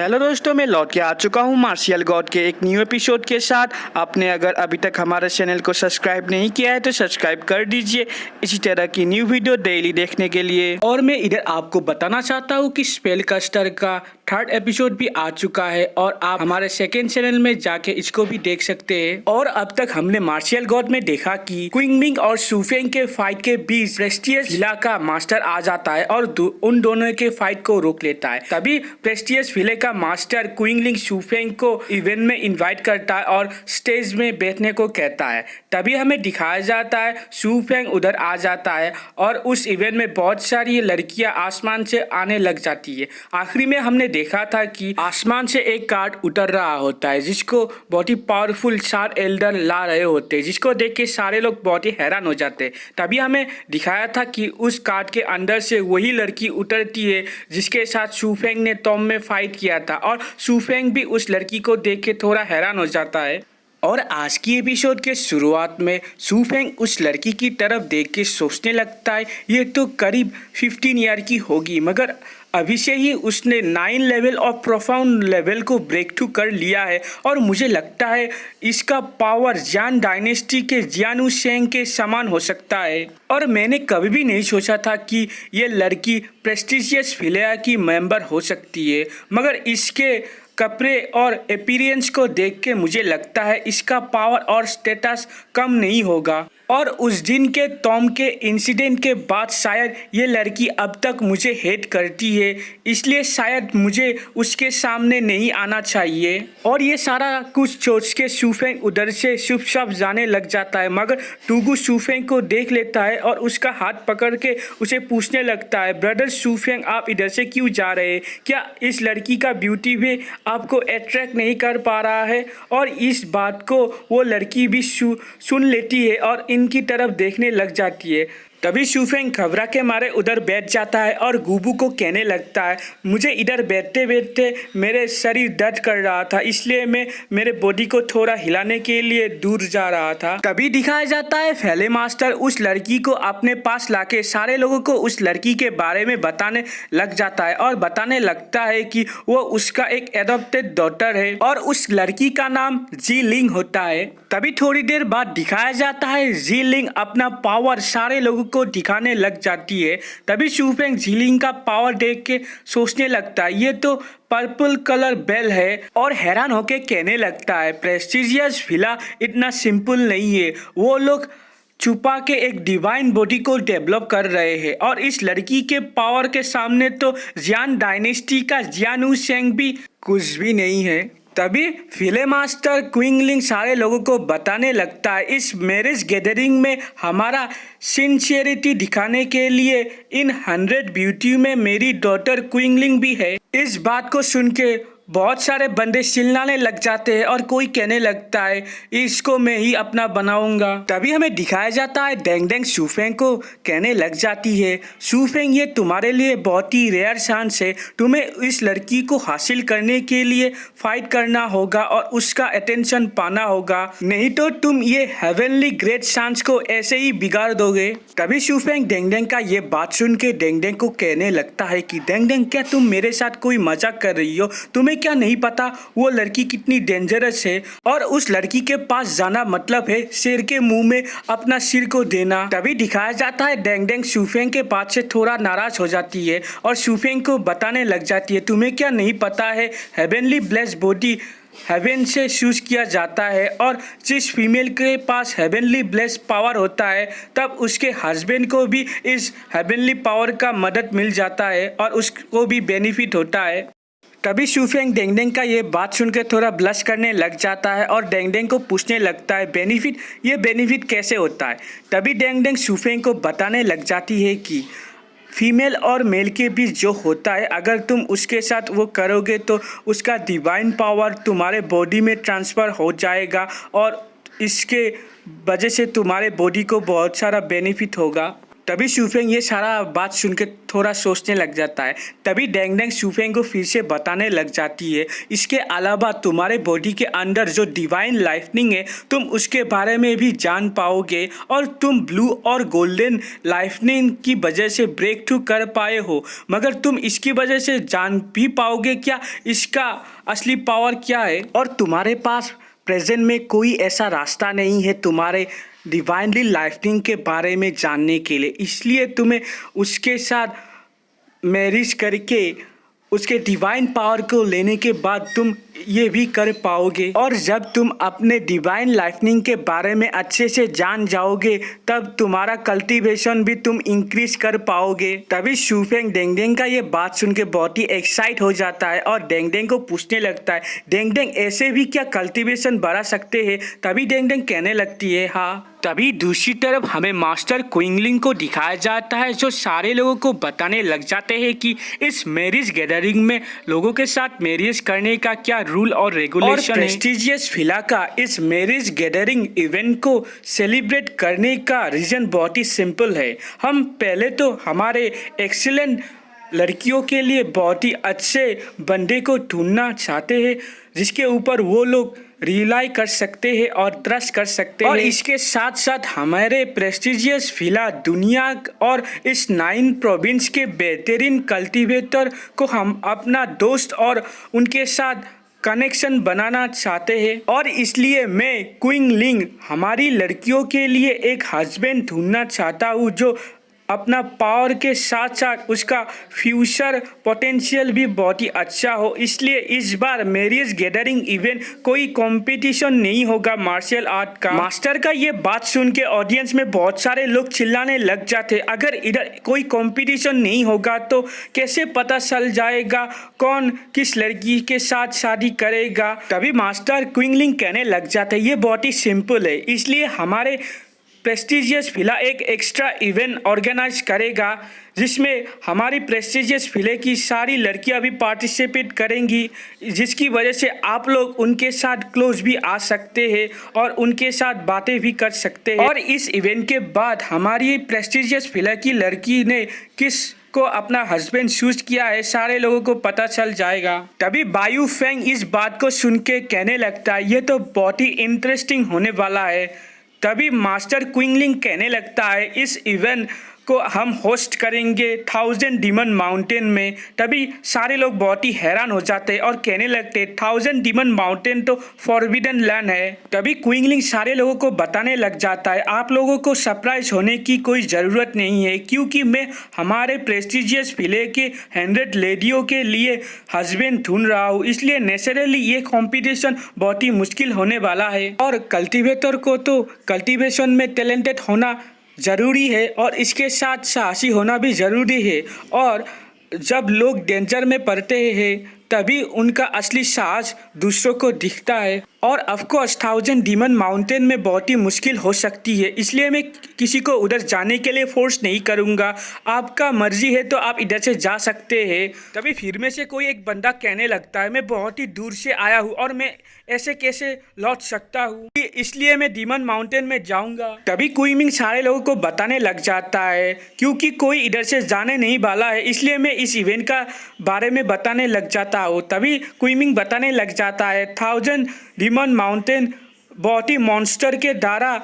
Hello दोस्तों, मैं लौट के आ चुका हूँ मार्शियल गॉड के एक न्यू एपिसोड के साथ। आपने अगर अभी तक हमारे चैनल को सब्सक्राइब नहीं किया है तो सब्सक्राइब कर दीजिए इसी तरह की न्यू वीडियो डेली देखने के लिए। और मैं इधर आपको बताना चाहता हूँ कि स्पेल कास्टर का थर्ड एपिसोड भी आ चुका है और आप हमारे सेकेंड चैनल में जाके इसको भी देख सकते हैं। और अब तक हमने मार्शियल गॉड में देखा कि क्विंगमिंग और सुफेंग के फाइट के बीच प्रेस्टियस विला का मास्टर आ जाता है और उन दोनों के फाइट को रोक लेता है। तभी प्रेस्टियस विले का मास्टर क्विंगलिंग सुफेंग को इवेंट में इनवाइट करता है और स्टेज में बैठने को कहता है। तभी हमें दिखाया जाता है सुफेंग उधर आ जाता है और उस इवेंट में बहुत सारी लड़कियां आसमान से आने लग जाती है। आखिरी में हमने देखा था कि आसमान से एक कार्ड उतर रहा होता है जिसको बहुत ही पावरफुल 4 एल्डर ला रहे होते हैं, जिसको देख के सारे लोग बहुत ही हैरान हो जाते हैं। तभी हमें दिखाया था कि उस कार्ड के अंदर से वही लड़की उतरती है जिसके साथ सुफेंग ने टॉम में फाइट किया था और सुफेंग भी उस लड़की को देख के थोड़ा हैरान हो जाता है। और आज की एपिसोड के शुरुआत में सुफेंग उस लड़की की तरफ देख के सोचने लगता है ये तो करीब 15 ईयर की होगी, मगर अभी से ही उसने 9 लेवल और प्रोफाउंड लेवल को ब्रेक थ्रू कर लिया है और मुझे लगता है इसका पावर जियान डायनेस्टी के जियानु शेंग के समान हो सकता है। और मैंने कभी भी नहीं सोचा था कि ये लड़की प्रेस्टिजियस विलेया की मेंबर हो सकती है, मगर इसके कपड़े और अपीयरेंस को देख के मुझे लगता है इसका पावर और स्टेटस कम नहीं होगा। और उस दिन के टॉम के इंसिडेंट के बाद शायद ये लड़की अब तक मुझे हेट करती है, इसलिए शायद मुझे उसके सामने नहीं आना चाहिए। और ये सारा कुछ सोच के सुफेंग उधर से चुपचाप जाने लग जाता है, मगर टूगू सुफेंग को देख लेता है और उसका हाथ पकड़ के उसे पूछने लगता है, ब्रदर सुफेंग आप इधर से क्यों जा रहे हैं? क्या इस लड़की का ब्यूटी भी आपको अट्रैक्ट नहीं कर पा रहा है? और इस बात को वो लड़की भी सुन लेती है और इनकी तरफ देखने लग जाती है। तभी सुफेंग घबरा के मारे उधर बैठ जाता है और गुबू को कहने लगता है, मुझे इधर बैठते बैठते मेरे शरीर दर्द कर रहा था, इसलिए मैं मेरे बॉडी को थोड़ा हिलाने के लिए दूर जा रहा था। तभी दिखाया जाता है फैले मास्टर उस लड़की को अपने पास लाके सारे लोगों को उस लड़की के बारे में बताने लग जाता है और बताने लगता है कि वो उसका एक एडॉप्टेड डॉटर है और उस लड़की का नाम जी लिंग होता है। तभी थोड़ी देर बाद दिखाया जाता है जी लिंग अपना पावर सारे लोगों को दिखाने लग जाती है। तभी सुफेंग झीलिंग का पावर देख के सोचने लगता है ये तो पर्पल कलर बेल है और हैरान होके कहने लगता है प्रेस्टिजियस विला इतना सिंपल नहीं है, वो लोग छुपा के एक डिवाइन बॉडी को डेवलप कर रहे हैं और इस लड़की के पावर के सामने तो जियान डायनेस्टी का जियानु शेंग भी कुछ भी नहीं है। तभी फिले मास्टर क्विंगलिंग सारे लोगों को बताने लगता है इस मैरिज गैदरिंग में हमारा सिंसियरिटी दिखाने के लिए इन 100 ब्यूटी में मेरी डॉटर क्विंगलिंग भी है। इस बात को सुन के बहुत सारे बंदे चिल्लाने लग जाते हैं और कोई कहने लगता है इसको मैं ही अपना बनाऊंगा। तभी हमें दिखाया जाता है डेंग डेंग सुफेंग को कहने लग जाती है, सुफेंग ये तुम्हारे लिए बहुत ही रेयर चांस है, तुम्हें इस लड़की को हासिल करने के लिए फाइट करना होगा और उसका अटेंशन पाना होगा, नहीं तो तुम ये हेवनली ग्रेट चांस को ऐसे ही बिगाड़ दोगे। तभी सुफेंग डेंग डेंग का ये बात सुन के डेंग डेंग को कहने लगता है कि डेंग डेंग क्या तुम मेरे साथ कोई मजाक कर रही हो? तुम्हें क्या नहीं पता वो लड़की कितनी डेंजरस है और उस लड़की के पास जाना मतलब है शेर के मुंह में अपना सिर को देना। तभी दिखाया जाता है डेंग डेंग सुफेंग के बात से थोड़ा नाराज हो जाती है और सुफेंग को बताने लग जाती है तुम्हें क्या नहीं पता है हेवनली ब्लेस्ड बॉडी हेवन से चूज किया जाता है और जिस फीमेल के पास हेवनली ब्लेस्ड पावर होता है तब उसके हस्बैंड को भी इस हेवनली पावर का मदद मिल जाता है और उसको भी बेनिफिट होता है। तभी सुफेंग डेंग डेंग का ये बात सुनकर थोड़ा ब्लश करने लग जाता है और डेंग डेंग को पूछने लगता है ये बेनिफिट कैसे होता है? तभी डेंग डेंग सुफेंग को बताने लग जाती है कि फीमेल और मेल के बीच जो होता है अगर तुम उसके साथ वो करोगे तो उसका डिवाइन पावर तुम्हारे बॉडी में ट्रांसफ़र हो जाएगा और इसके वजह से तुम्हारे बॉडी को बहुत सारा बेनिफिट होगा। तभी शूफेंग ये सारा बात सुन के थोड़ा सोचने लग जाता है। तभी डेंग डेंग शूफेंग को फिर से बताने लग जाती है, इसके अलावा तुम्हारे बॉडी के अंदर जो डिवाइन लाइफनिंग है तुम उसके बारे में भी जान पाओगे और तुम ब्लू और गोल्डन लाइफनिंग की वजह से ब्रेक थ्रू कर पाए हो, मगर तुम इसकी वजह से जान भी पाओगे क्या इसका असली पावर क्या है। और तुम्हारे पास प्रेजेंट में कोई ऐसा रास्ता नहीं है तुम्हारे डिवाइनली लाइफनिंग के बारे में जानने के लिए, इसलिए तुम्हें उसके साथ मैरिज करके उसके डिवाइन पावर को लेने के बाद तुम ये भी कर पाओगे। और जब तुम अपने डिवाइन लाइफनिंग के बारे में अच्छे से जान जाओगे तब तुम्हारा कल्टीवेशन भी तुम इंक्रीज कर पाओगे। तभी शूफेंग डेंग डेंग का ये बात सुन के बहुत ही एक्साइट हो जाता है और डेंग डेंग को पूछने लगता है, डेंग डेंग ऐसे भी क्या कल्टीवेशन बढ़ा सकते हैं। तभी डेंग डेंग कहने लगती है हाँ। तभी दूसरी तरफ हमें मास्टर क्विंगलिंग को दिखाया जाता है जो सारे लोगों को बताने लग जाते हैं कि इस मैरिज गैदरिंग में लोगों के साथ मैरिज करने का क्या रूल और रेगुलेशन है। प्रेस्टिजियस फिला का इस मैरिज गैदरिंग इवेंट को सेलिब्रेट करने का रीजन बहुत ही सिंपल है। हम पहले तो हमारे एक्सीलेंट लड़कियों के लिए बहुत ही अच्छे बंदे को ढूंढना चाहते हैं जिसके ऊपर वो लोग रिलाई कर सकते हैं और ट्रस्ट कर सकते हैं। और इसके साथ साथ हमारे प्रेस्टिजियस फिला दुनिया और इस 9 प्रोविंस के बेहतरीन कल्टीवेटर को हम अपना दोस्त और उनके साथ कनेक्शन बनाना चाहते हैं। और इसलिए मैं क्विंगलिंग हमारी लड़कियों के लिए एक हस्बैंड ढूंढना चाहता हूँ जो अपना पावर के साथ साथ उसका फ्यूचर पोटेंशियल भी बहुत ही अच्छा हो। इसलिए इस बार मैरिज गैदरिंग इवेंट कोई कंपटीशन नहीं होगा मार्शल आर्ट का। मास्टर का ये बात सुन के ऑडियंस में बहुत सारे लोग चिल्लाने लग जाते, अगर इधर कोई कंपटीशन नहीं होगा तो कैसे पता चल जाएगा कौन किस लड़की के साथ शादी करेगा। तभी मास्टर क्विंगलिंग कहने लग जाते, ये बहुत ही सिंपल है, इसलिए हमारे प्रेस्टिजियस फिला एक एक्स्ट्रा इवेंट ऑर्गेनाइज करेगा जिसमें हमारी प्रेस्टिजियस फिले की सारी लड़कियां भी पार्टिसिपेट करेंगी, जिसकी वजह से आप लोग उनके साथ क्लोज भी आ सकते हैं और उनके साथ बातें भी कर सकते हैं। और इस इवेंट के बाद हमारी प्रेस्टिजियस फिला की लड़की ने किस को अपना हस्बैंड चूज किया है सारे लोगों को पता चल जाएगा। तभी बायू फेंग इस बात को सुन के कहने लगता है, ये तो बहुत ही इंटरेस्टिंग होने वाला है। तभी मास्टर क्विंगलिंग कहने लगता है, इस इवेंट को हम होस्ट करेंगे 1000 डीमन माउंटेन में। तभी सारे लोग बहुत ही हैरान हो जाते हैं और कहने लगते 1000 डीमन माउंटेन तो फॉरबिडन लैंड है। तभी क्विंगलिंग सारे लोगों को बताने लग जाता है, आप लोगों को सरप्राइज होने की कोई ज़रूरत नहीं है क्योंकि मैं हमारे प्रेस्टिजियस फिले के 100 लेडियों के लिए हस्बैंड ढूंढ रहा हूँ, इसलिए नेचुरली ये कॉम्पिटिशन बहुत ही मुश्किल होने वाला है। और कल्टिवेटर को तो कल्टिवेशन में टैलेंटेड होना ज़रूरी है और इसके साथ साहसी होना भी ज़रूरी है। और जब लोग डेंजर में पड़ते हैं तभी उनका असली साहस दूसरों को दिखता है। और ऑफकोर्स 1000 डीमन माउंटेन में बहुत ही मुश्किल हो सकती है, इसलिए मैं किसी को उधर जाने के लिए फोर्स नहीं करूँगा, आपका मर्जी है तो आप इधर से जा सकते हैं। तभी फिर में से कोई एक बंदा कहने लगता है, मैं बहुत ही दूर से आया हूँ और मैं ऐसे कैसे लौट सकता हूँ, इसलिए मैं डीमन माउंटेन में जाऊँगा। तभी क्विंगलिंग सारे लोगों को बताने लग जाता है, क्योंकि कोई इधर से जाने नहीं वाला है इसलिए मैं इस इवेंट का बारे में बताने लग जाता हूँ। तभी क्विंगलिंग बताने लग जाता है, 1000 डीमन माउंटेन बहुत ही मॉन्स्टर के द्वारा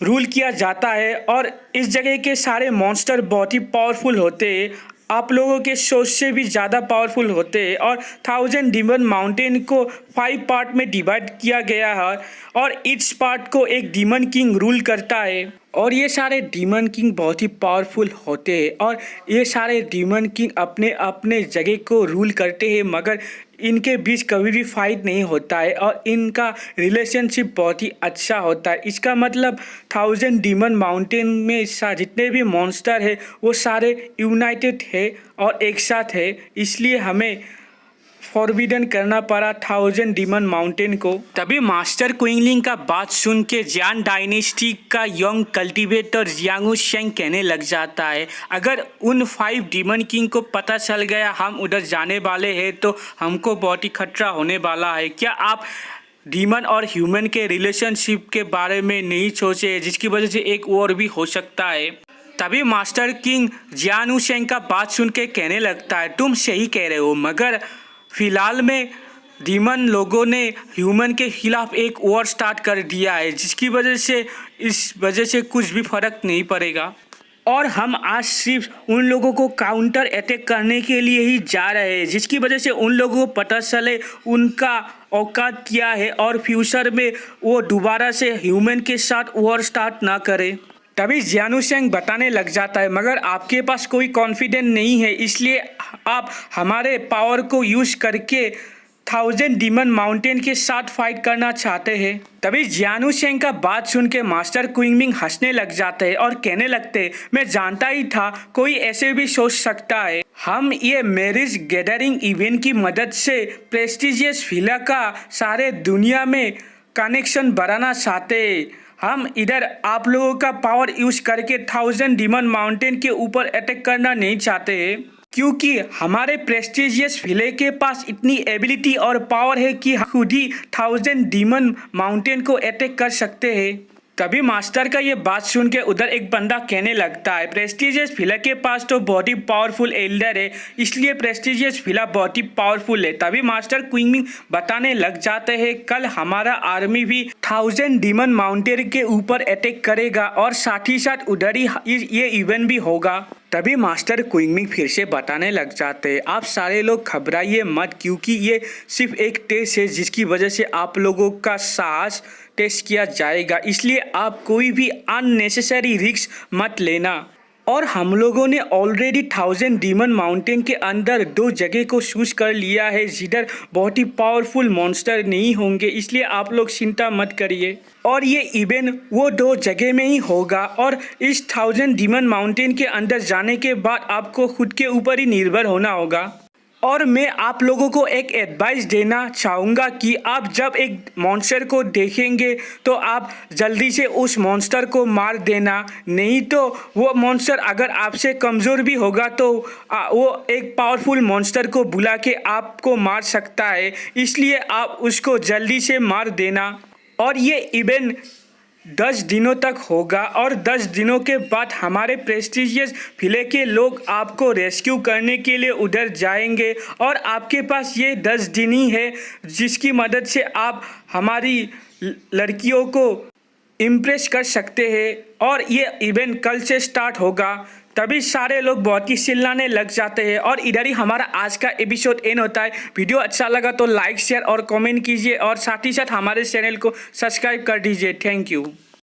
रूल किया जाता है और इस जगह के सारे मॉन्स्टर बहुत ही पावरफुल होते हैं, आप लोगों के सोच से भी ज़्यादा पावरफुल होते हैं। और 1000 डीमन माउंटेन को 5 पार्ट में डिवाइड किया गया है और ईच पार्ट को एक डीमन किंग रूल करता है। और ये सारे डीमन किंग बहुत ही पावरफुल होते हैं और ये सारे डीमन किंग अपने अपने जगह को रूल करते हैं, मगर इनके बीच कभी भी फाइट नहीं होता है और इनका रिलेशनशिप बहुत ही अच्छा होता है। इसका मतलब 1000 डीमन माउंटेन में जितने भी मॉन्स्टर है वो सारे यूनाइटेड है और एक साथ है, इसलिए हमें फॉरबिडन करना पड़ा 1000 डीमन माउंटेन को। तभी मास्टर क्विंगलिंग का बात सुन के जियान डायनेस्टी का यंग कल्टीवेटर जियांगू शेंग कहने लग जाता है, अगर उन 5 डीमन किंग को पता चल गया हम उधर जाने वाले हैं तो हमको बहुत ही खतरा होने वाला है। क्या आप डीमन और ह्यूमन के रिलेशनशिप के बारे में नहीं सोचे जिसकी वजह से एक वॉर भी हो सकता है। तभी मास्टर किंग जियानु शेंग का बात सुन के कहने लगता है तुम सही कह रहे हो, मगर फिलहाल में डीमन लोगों ने ह्यूमन के खिलाफ एक वॉर स्टार्ट कर दिया है, जिसकी वजह से कुछ भी फर्क नहीं पड़ेगा और हम आज सिर्फ उन लोगों को काउंटर अटैक करने के लिए ही जा रहे हैं, जिसकी वजह से उन लोगों को पता चले उनका औकात क्या है और फ्यूचर में वो दोबारा से ह्यूमन के साथ वॉर स्टार्ट ना करे। तभी जियानु शेंग बताने लग जाता है मगर आपके पास कोई कॉन्फिडेंस नहीं है, इसलिए आप हमारे पावर को यूज़ करके 1000 डीमन माउंटेन के साथ फाइट करना चाहते हैं। तभी जियानु शेंग का बात सुन के मास्टर क्विंगमिंग हंसने लग जाते हैं और कहने लगते हैं मैं जानता ही था कोई ऐसे भी सोच सकता है। हम ये मैरिज गैदरिंग इवेंट की मदद से प्रेस्टिजियस विला का सारे दुनिया में कनेक्शन बढ़ाना चाहते हैं। हम इधर आप लोगों का पावर यूज करके 1000 डीमन माउंटेन के ऊपर अटैक करना नहीं चाहते हैं, क्योंकि हमारे प्रेस्टिजियस विले के पास इतनी एबिलिटी और पावर है कि खुद ही 1000 डीमन माउंटेन को अटैक कर सकते हैं। तभी मास्टर का ये बात सुन के उधर एक बंदा कहने लगता है प्रेस्टिजियस विला के पास तो बहुत ही पावरफुल एल्डर है, इसलिए प्रेस्टिजियस विला बहुत ही पावरफुल है। तभी मास्टर क्विंगमिंग बताने लग जाते हैं कल हमारा आर्मी भी 1000 डीमन माउंटेन के ऊपर अटैक करेगा और साथ ही साथ उधर ही ये इवेंट भी होगा। तभी मास्टर क्विंगमिंग फिर से बताने लग जाते हैं आप सारे लोग घबराइए मत, क्योंकि ये सिर्फ एक टेस्ट है जिसकी वजह से आप लोगों का साहस टेस्ट किया जाएगा, इसलिए आप कोई भी अननेसेसरी रिस्क मत लेना। और हम लोगों ने ऑलरेडी 1000 डीमन माउंटेन के अंदर 2 जगह को चूज कर लिया है जिधर बहुत ही पावरफुल मॉन्स्टर नहीं होंगे, इसलिए आप लोग चिंता मत करिए। और ये इवेंट वो 2 जगह में ही होगा और इस 1000 डीमन माउंटेन के अंदर जाने के बाद आपको खुद के ऊपर ही निर्भर होना होगा। और मैं आप लोगों को एक एडवाइस देना चाहूँगा कि आप जब एक मॉन्स्टर को देखेंगे तो आप जल्दी से उस मॉन्स्टर को मार देना, नहीं तो वो मॉन्स्टर अगर आपसे कमज़ोर भी होगा तो वो एक पावरफुल मॉन्स्टर को बुला के आपको मार सकता है, इसलिए आप उसको जल्दी से मार देना। और ये इवेंट 10 दिनों तक होगा और 10 दिनों के बाद हमारे प्रेस्टिजियस विले के लोग आपको रेस्क्यू करने के लिए उधर जाएंगे और आपके पास ये 10 दिन ही है जिसकी मदद से आप हमारी लड़कियों को इम्प्रेस कर सकते हैं। और ये इवेंट कल से स्टार्ट होगा। तभी सारे लोग बहुत ही चिल्लाने लग जाते हैं और इधर ही हमारा आज का एपिसोड एंड होता है। वीडियो अच्छा लगा तो लाइक शेयर और कमेंट कीजिए और साथ ही साथ हमारे चैनल को सब्सक्राइब कर दीजिए। Thank you.